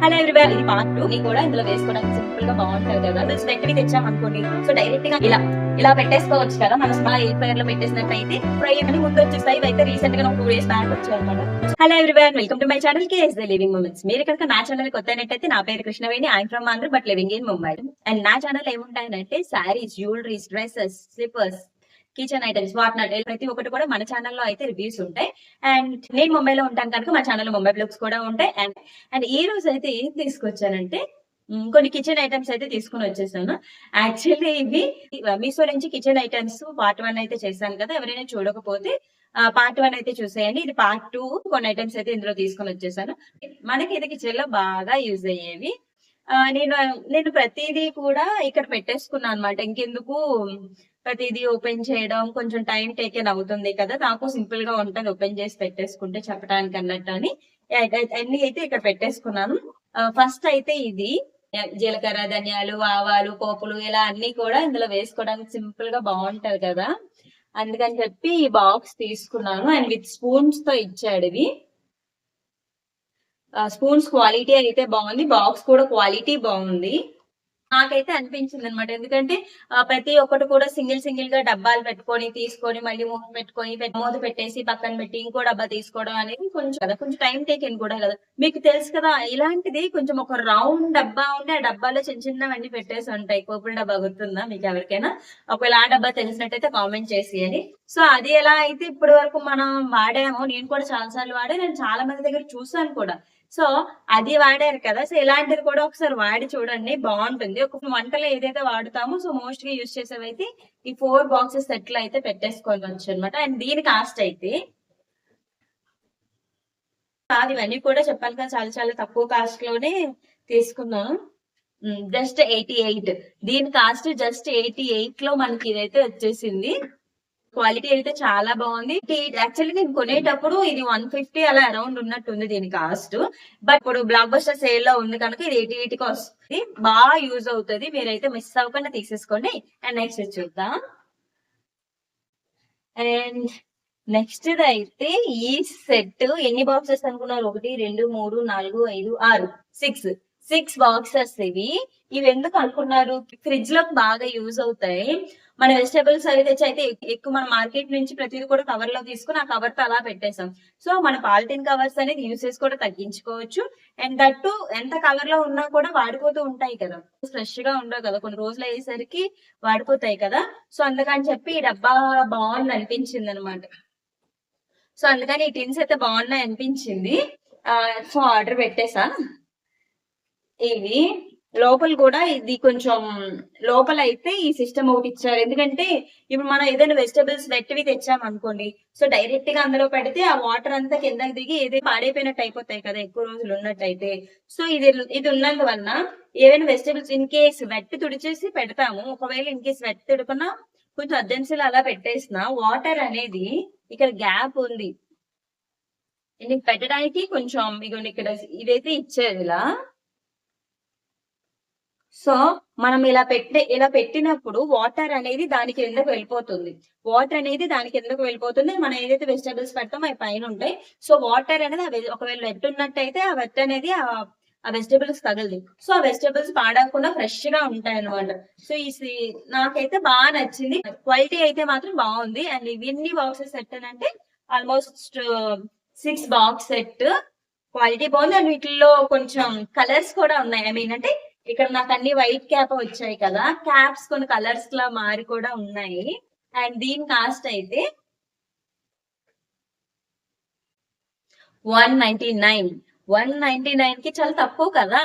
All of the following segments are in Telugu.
హలో ఎవ్రీవన్, ఇది పార్ట్ 2. ని కూడా ఇందులో వేసుకోవడానికి సింపుల్ గా బాగుంటది కదా. స్వెట్ వి తెచ్చాం అనుకోండి, సో డైరెక్ట్ గా ఇలా పెట్టేసుకోవచ్చు కదా. మనం స్మా ఎయిర్ ఫ్రైయర్ లో పెట్టేసినట్టయితే ఫ్రై అని ముందు వచ్చేస్తాయి. అయితే రీసెంట్ గా 2 days బ్యాక్ వచ్చాయి అనమాట. Hello everyone, welcome to my channel KS the living moments. మీరు కనుక నా ఛానల్ కొత్త అయినట్టయితే, నా పేరు Krishnaveni. I'm from Andhra but living in Mumbai. And నా ఛానల్ ఏముంటాయనంటే saris, jewelleries, dresses, slippers, kitchen items, what not ప్రతి ఒక్కటి కూడా మన ఛానల్లో అయితే రివ్యూస్ ఉంటాయి. అండ్ నేను ముంబైలో ఉంటాను కనుక మా ఛానల్లో ముంబై బ్లాగ్స్ కూడా ఉంటాయి. అండ్ ఈ రోజు అయితే ఏం తీసుకొచ్చానంటే కొన్ని కిచెన్ ఐటమ్స్ అయితే తీసుకుని వచ్చేసాను. యాక్చువల్లీ ఇవి మీషో నుంచి కిచెన్ ఐటమ్స్ పార్ట్ 1 అయితే చేశాను కదా. ఎవరైనా చూడకపోతే పార్ట్ 1 అయితే చూసేయండి. ఇది పార్ట్ 2. కొన్ని ఐటమ్స్ అయితే ఇందులో తీసుకొని వచ్చేసాను. మనకి ఇది కిచెన్ లో బాగా యూజ్ అయ్యేవి. నేను ప్రతిదీ కూడా ఇక్కడ పెట్టేసుకున్నాను అనమాట. ఇంకెందుకు ప్రతిదీ ఓపెన్ చేయడం, కొంచెం టైం టేకెన్ అవుతుంది కదా. నాకు సింపుల్ గా ఉంటుంది ఓపెన్ చేసి పెట్టేసుకుంటే చెప్పడానికి అన్నట్టు అని అన్ని అయితే ఇక్కడ పెట్టేసుకున్నాను. ఫస్ట్ అయితే ఇది జీలకర్ర, ధనియాలు, ఆవాలు, పోపులు ఇలా అన్ని కూడా ఇందులో వేసుకోవడానికి సింపుల్ గా బాగుంటది కదా. అందుకని చెప్పి ఈ బాక్స్ తీసుకున్నాను. అండ్ విత్ స్పూన్స్ తో ఇచ్చాడు. ఇది స్పూన్స్ క్వాలిటీ అయితే బాగుంది, బాక్స్ కూడా క్వాలిటీ బాగుంది. నాకైతే అనిపించింది అనమాట. ఎందుకంటే ప్రతి ఒక్కటి కూడా సింగిల్ గా డబ్బాలు పెట్టుకొని తీసుకొని మళ్ళీ మూత పెట్టుకొని మూత పెట్టేసి పక్కన పెట్టి ఇంకో డబ్బా తీసుకోవడం అనేది కొంచెం టైం టేకెన్ కూడా కదా. మీకు తెలుసు కదా, ఇలాంటిది కొంచెం ఒక రౌండ్ డబ్బా ఉంటే ఆ డబ్బాలో చిన్నవన్నీ పెట్టేసి ఉంటాయి. కోపుల డబ్బా గుర్తుందా మీకు ఎవరికైనా? ఒకవేళ ఆ డబ్బా తెలిసినట్టయితే కామెంట్ చేసేయండి. సో అది ఎలా అయితే ఇప్పటి వరకు మనం వాడామో, నేను కూడా చాలా సార్లు వాడే, నేను చాలా మంది దగ్గర చూసాను కూడా. సో అది వాడారు కదా. సో ఇలాంటిది కూడా ఒకసారి వాడి చూడండి, బాగుంటుంది. ఒక వంటలో ఏదైతే వాడుతామో సో మోస్ట్ గా యూజ్ చేసేవైతే ఈ 4 బాక్సెస్ సెట్లు అయితే పెట్టేసుకోవచ్చు అనమాట. అండ్ దీని కాస్ట్ అయితే ఇవన్నీ కూడా చెప్పాలి కదా, చాలా చాలా తక్కువ కాస్ట్ లోనే తీసుకున్నాను. జస్ట్ 88. దీని కాస్ట్ జస్ట్ 88 లో మనకి ఇదైతే వచ్చేసింది. క్వాలిటీ అయితే చాలా బాగుంది. యాక్చువల్లీ నేను కొనేటప్పుడు ఇది 150 అలా అరౌండ్ ఉన్నట్టుంది దీని కాస్ట్. బట్ ఇప్పుడు బ్లాక్ బస్టర్ సేల్ లో ఉంది కనుక ఇది 88 కి వస్తుంది. బాగా యూజ్ అవుతుంది. మీరైతే మిస్ అవ్వకుండా తీసేసుకోండి. అండ్ నెక్స్ట్ చూద్దాం. అండ్ నెక్స్ట్ అయితే ఈ సెట్ ఎన్ని బాక్సెస్ అనుకున్నారు? 1 2 3 4 5 6 6 బాక్సెస్ ఇవి ఎందుకు అనుకున్నారు? ఫ్రిడ్జ్ లో బాగా యూజ్ అవుతాయి. మన వెజిటేబుల్స్ అవి తెచ్చి అయితే ఎక్కువ మన మార్కెట్ నుంచి ప్రతిదీ కూడా కవర్ లో తీసుకుని ఆ కవర్ తో అలా పెట్టేసాం. సో మన పాలిథిన్ కవర్స్ అనేది యూసేజ్ కూడా తగ్గించుకోవచ్చు. అండ్ దట్టు ఎంత కవర్ లో ఉన్నా కూడా వాడిపోతూ ఉంటాయి కదా, ఫ్రెష్ గా ఉండవు కదా, కొన్ని రోజులు అయ్యేసరికి వాడిపోతాయి కదా. సో అందుకని చెప్పి ఈ డబ్బా బాగుంది అనిపించింది అనమాట. సో అందుకని ఈ టిన్స్ అయితే బాగున్నాయి అనిపించింది. సో ఆర్డర్ పెట్టేసా. ఇవి లోపల కూడా ఇది కొంచెం లోపల అయితే ఈ సిస్టమ్ ఒకటి ఇచ్చారు. ఎందుకంటే ఇప్పుడు మనం ఏదైనా వెజిటబుల్స్ వెట్టివి తెచ్చామనుకోండి, సో డైరెక్ట్ గా అందులో పెడితే ఆ వాటర్ అంతా కిందకి దిగి ఏదైతే పాడైపోయినట్టు అయిపోతాయి కదా ఎక్కువ రోజులు ఉన్నట్టయితే. సో ఇది ఉన్నందువలన ఏవైనా వెజిటబుల్స్ ఇన్ కేస్ వెట్టి తుడిచేసి పెడతాము. ఒకవేళ ఇన్ కేస్ వెట్టి తుడుకున్నా కొంచెం అర్జెన్సీలో అలా పెట్టేసిన వాటర్ అనేది ఇక్కడ గ్యాప్ ఉంది ఇది పెట్టడానికి. కొంచెం ఇగోండి ఇక్కడ ఇదైతే ఇచ్చేది ఇలా. సో మనం ఇలా పెట్టినప్పుడు వాటర్ అనేది దాని కిందకు వెళ్ళిపోతుంది. మనం ఏదైతే వెజిటబుల్స్ పెడతామో అవి పైన ఉంటాయి. సో వాటర్ అనేది ఒకవేళ వెట్ ఉన్నట్టయితే ఆ వెట్ అనేది ఆ వెజిటబుల్స్ తగలదు. సో ఆ వెజిటబుల్స్ పాడకుండా ఫ్రెష్ గా ఉంటాయి అనమాట. సో నాకైతే బాగా నచ్చింది. క్వాలిటీ అయితే మాత్రం బాగుంది. అండ్ ఇవన్నీ బాక్సెస్ సెట్ అంటే ఆల్మోస్ట్ 6 బాక్స్ సెట్. క్వాలిటీ బాగుంది. అండ్ వీటిల్లో కొంచెం కలర్స్ కూడా ఉన్నాయి. ఐ మీన్ అంటే ఇక్కడ నాకు అన్ని వైట్ క్యాప్ వచ్చాయి కదా, క్యాప్స్ కొన్ని కలర్స్ లా మారి కూడా ఉన్నాయి. అండ్ దీని కాస్ట్ అయితే 199 కి చాలా తక్కువ కదా.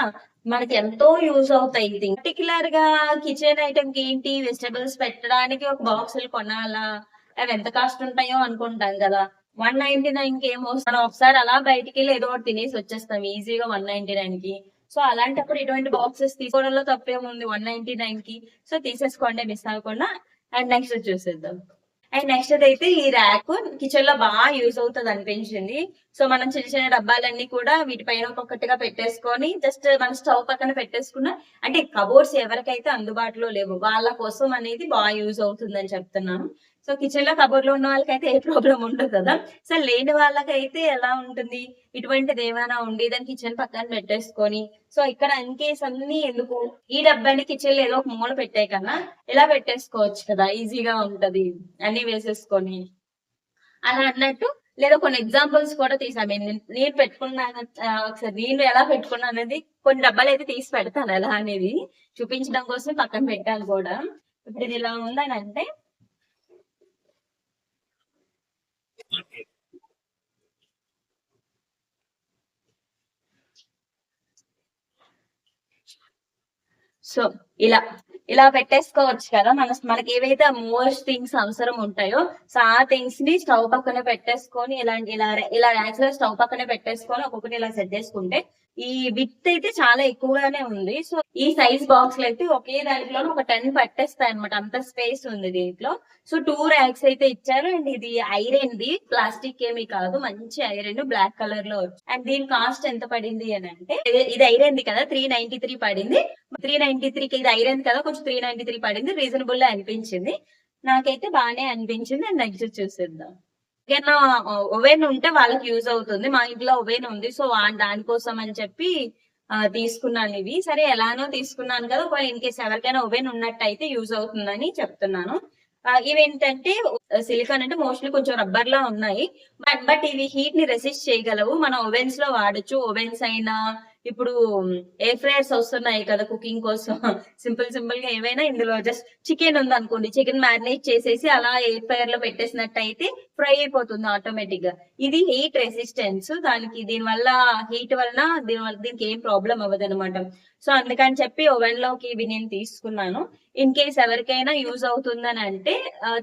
మనకి ఎంతో యూజ్ అవుతాయి. పర్టికులర్ గా కిచెన్ ఐటమ్ కి ఏంటి, వెజిటబుల్స్ పెట్టడానికి ఒక బాక్సులు కొనాలా, అవి ఎంత కాస్ట్ ఉంటాయో అనుకుంటాం కదా. 199 కి ఏమో, మనం ఒకసారి అలా బయటికి వెళ్ళి ఏదో ఒకటి తినేసి వచ్చేస్తాం ఈజీగా 199 కి. సో అలాంటప్పుడు ఇటువంటి బాక్సెస్ తీసుకోవడంలో తప్పేముంది 199 కి. సో తీసేసుకోండి, మిస్ అవ్వకుండా. అండ్ నెక్స్ట్ చూసేద్దాం. అండ్ నెక్స్ట్ అయితే ఈ ర్యాక్ కిచెన్ లో బాగా యూజ్ అవుతుంది అనిపించింది. సో మనం చిన్న డబ్బాలన్నీ కూడా వీటిపైన ఒక్కొక్కటిగా పెట్టేసుకొని జస్ట్ మన స్టవ్ పక్కన పెట్టేసుకున్నా, అంటే కబోర్డ్స్ ఎవరికైతే అందుబాటులో లేవు వాళ్ళ కోసం అనేది బాగా యూజ్ అవుతుందని చెప్తున్నాను. సో సో కిచెన్ లో కబోర్డ్ లో ఉన్న వాళ్ళకైతే ఏ ప్రాబ్లం ఉండదు కదా. సో లేని వాళ్ళకైతే ఎలా ఉంటుంది, ఇటువంటిది ఏమైనా ఉండి దాని కిచెన్ పక్కన పెట్టేసుకొని, సో ఇక్కడ ఇన్ కేస్ అన్ని ఎందుకు ఈ డబ్బాని కిచెన్ లో ఏదో ఒక మూల పెట్టే కన్నా ఇలా పెట్టేసుకోవచ్చు కదా, ఈజీగా ఉంటది అన్ని వేసేసుకొని అలా అన్నట్టు. లేదా కొన్ని ఎగ్జాంపుల్స్ కూడా తీసాను. నేను పెట్టుకున్నాను, ఒకసారి నేను ఎలా పెట్టుకున్నాను అనేది కొన్ని డబ్బాలు అయితే తీసి పెడతాను ఎలా అనేది చూపించడం కోసం పక్కన పెట్టాను కూడా. ఇప్పుడు ఇది ఇలా ఉందని అంటే సో ఇలా ఇలా పెట్టేసుకోవచ్చు కదా. మనకి ఏవైతే మోస్ట్ థింగ్స్ అవసరం ఉంటాయో సో ఆ థింగ్స్ ని స్టవ్ పక్కన పెట్టేసుకొని ఇలాంటి ఇలా ర్యాక్స్ లో స్టవ్ పక్కన పెట్టేసుకొని ఒక్కొక్కటి ఇలా సెట్ చేసుకుంటే ఈ విత్ అయితే చాలా ఎక్కువగానే ఉంది. సో ఈ సైజ్ బాక్స్ లో అయితే ఒకే దాంట్లో ఒక 10 పట్టేస్తాయి అనమాట, అంత స్పేస్ ఉంది దీంట్లో. సో 2 ర్యాక్స్ అయితే ఇచ్చారు. అండ్ ఇది ఐరన్ ది, ప్లాస్టిక్ ఏమీ కాదు, మంచి ఐరన్ బ్లాక్ కలర్ లో. అండ్ దీని కాస్ట్ ఎంత పడింది అని అంటే, ఇది ఐరన్ ది కదా 393 పడింది. 393కి ఇది ఐరన్ కదా, కొంచెం 393 పడింది, రీజనబుల్ అనిపించింది నాకైతే, బాగానే అనిపించింది. అండ్ నెక్స్ట్ చూసేద్దాం. ఏదైనా ఓవెన్ ఉంటే వాళ్ళకి యూజ్ అవుతుంది. మా ఇంట్లో ఓవెన్ ఉంది, సో దానికోసం అని చెప్పి తీసుకున్నాను ఇవి. సరే ఎలానో తీసుకున్నాను కదా, ఒకవేళ ఇన్ కేసు ఎవరికైనా ఓవెన్ ఉన్నట్టయితే యూజ్ అవుతుందని చెప్తున్నాను. ఇవేంటంటే సిలికాన్ అంటే మోస్ట్లీ కొంచెం రబ్బర్ లా ఉన్నాయి, బట్ ఇవి హీట్ ని రెసిస్ట్ చేయగలవు. మనం ఓవెన్స్ లో వాడచ్చు. ఓవెన్స్ అయినా ఇప్పుడు ఎయిర్ ఫ్రైయర్స్ వస్తున్నాయి కదా కుకింగ్ కోసం, సింపుల్ గా ఏవైనా ఇందులో జస్ట్ చికెన్ ఉంది అనుకోండి, చికెన్ మ్యారినేట్ చేసేసి అలా ఎయిర్ ఫ్రైయర్ లో పెట్టేసినట్టయితే ఫ్రై అయిపోతుంది ఆటోమేటిక్ గా. ఇది హీట్ రెసిస్టెన్స్, దీనివల్ల హీట్ వలన దీనికి ఏం ప్రాబ్లం అవ్వదు అనమాట. సో అందుకని చెప్పి ఓవెన్ లోకి ఇవి నేను తీసుకున్నాను. ఇన్ కేస్ ఎవరికైనా యూజ్ అవుతుందని అంటే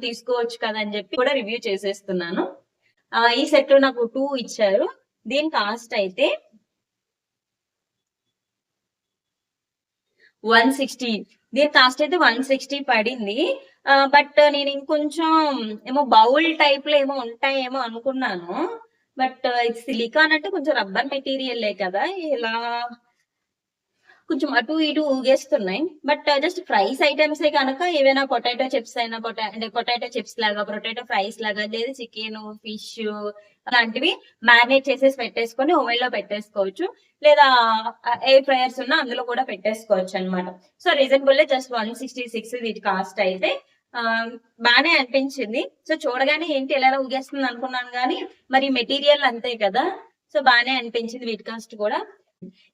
తీసుకోవచ్చు కదా అని చెప్పి కూడా రివ్యూ చేసేస్తున్నాను. ఈ సెట్ నాకు 2 ఇచ్చారు. దీని కాస్ట్ అయితే 160, దీని కాస్ట్ అయితే 160 పడింది. బట్ నేను ఇంకొంచెం ఏమో బౌల్ టైప్ లో ఏమో ఉంటాయేమో అనుకున్నాను. బట్ ఇది సిలికాన్ అంటే కొంచెం రబ్బర్ మెటీరియల్ కదా, ఇలా కొంచెం అటు ఇటు ఊగేస్తున్నాయి. బట్ జస్ట్ ఫ్రైస్ ఐటమ్స్ కనుక ఏవైనా పొటాటో చిప్స్ అయినా, అంటే పొటాటో చిప్స్ లాగా, పొటాటో ఫ్రైస్ లాగా, లేదా చికెన్, ఫిష్ అలాంటివి మ్యారినేట్ చేసేసి పెట్టేసుకొని ఓవెన్ లో పెట్టేసుకోవచ్చు. లేదా ఎయిర్ ఫ్రైయర్స్ ఉన్నా అందులో కూడా పెట్టేసుకోవచ్చు అనమాట. సో రీజనబుల్ జస్ట్ 166 వీటి కాస్ట్ అయితే. బానే అనిపించింది. సో చూడగానే ఏంటి ఎలా ఊగేస్తుంది అనుకున్నాను కానీ మరి మెటీరియల్ అంతే కదా, సో బానే అనిపించింది వీటి కాస్ట్ కూడా.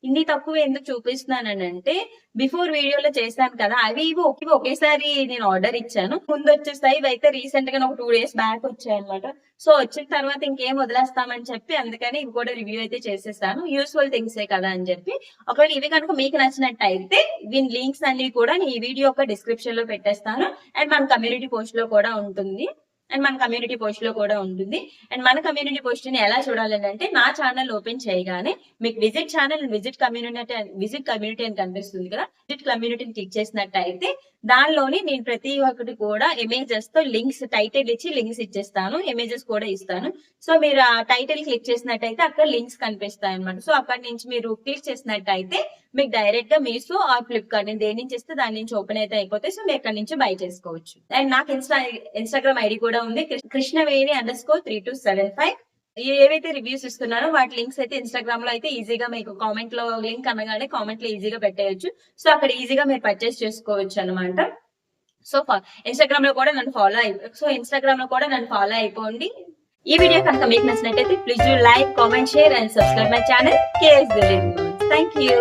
ఇన్ని తక్కువ ఎందుకు చూపిస్తున్నాను అంటే, బిఫోర్ వీడియోలో చేశాను కదా, అవి ఇవి ఒకేసారి నేను ఆర్డర్ ఇచ్చాను. ముందు వచ్చేస్తాయి, ఇవి అయితే రీసెంట్ గా ఒక 2 days బ్యాక్ వచ్చాయి అనమాట. సో వచ్చిన తర్వాత ఇంకేం వదిలేస్తామని చెప్పి అందుకని ఇవి కూడా రివ్యూ అయితే చేసేస్తాను. యూస్ఫుల్ థింగ్సే కదా అని చెప్పి. ఒకవేళ ఇవి కనుక మీకు నచ్చినట్టయితే దీని లింక్స్ అన్ని కూడా నేను ఈ వీడియో యొక్క డిస్క్రిప్షన్ లో పెట్టేస్తాను. అండ్ మన కమ్యూనిటీ పోస్ట్ లో కూడా ఉంటుంది. అండ్ మన కమ్యూనిటీ పోస్ట్ ని ఎలా చూడాలని అంటే, నా ఛానల్ ఓపెన్ చేయగానే మీకు విజిట్ ఛానల్, విజిట్ కమ్యూనిటీ అని కనిపిస్తుంది కదా, విజిట్ కమ్యూనిటీని క్లిక్ చేసినట్టయితే దానిలోని నేను ప్రతి ఒక్కటి కూడా ఇమేజెస్ తో లింక్స్, టైటిల్ ఇచ్చి లింక్స్ ఇచ్చేస్తాను, ఇమేజెస్ కూడా ఇస్తాను. సో మీరు ఆ టైటిల్ క్లిక్ చేసినట్టయితే అక్కడ లింక్స్ కనిపిస్తాయి అనమాట. సో అక్కడ నుంచి మీరు క్లిక్ చేసినట్టయితే మీకు డైరెక్ట్ గా మీషో ఆర్ ఫ్లిప్కార్ట్, నేను దేని నుంచి ఇస్తే దాని నుంచి ఓపెన్ అయితే అయిపోతాయి. సో మీరు ఎక్కడి నుంచి బై చేసుకోవచ్చు. అండ్ నాకు ఇన్స్టాగ్రామ్ ఐడి కూడా ఉంది, kృష్ణవేణి_3275. ఏవైతే రివ్యూస్ ఇస్తున్నారో వాటి లింక్స్ అయితే ఇన్స్టాగ్రామ్ లో అయితే ఈజీగా మీకు కామెంట్ లో లింక్ అనగానే కామెంట్ లో ఈజీగా పెట్టేయచ్చు. సో అక్కడ ఈజీగా మీరు పర్చేస్ చేసుకోవచ్చు అనమాట. సో ఇన్స్టాగ్రామ్ లో కూడా నన్ను ఫాలో అయిపోండి. ఈ వీడియో కనుక మీకు నచ్చినట్టయితే please do like, comment, share and subscribe my channel KS Delivery. Thank you.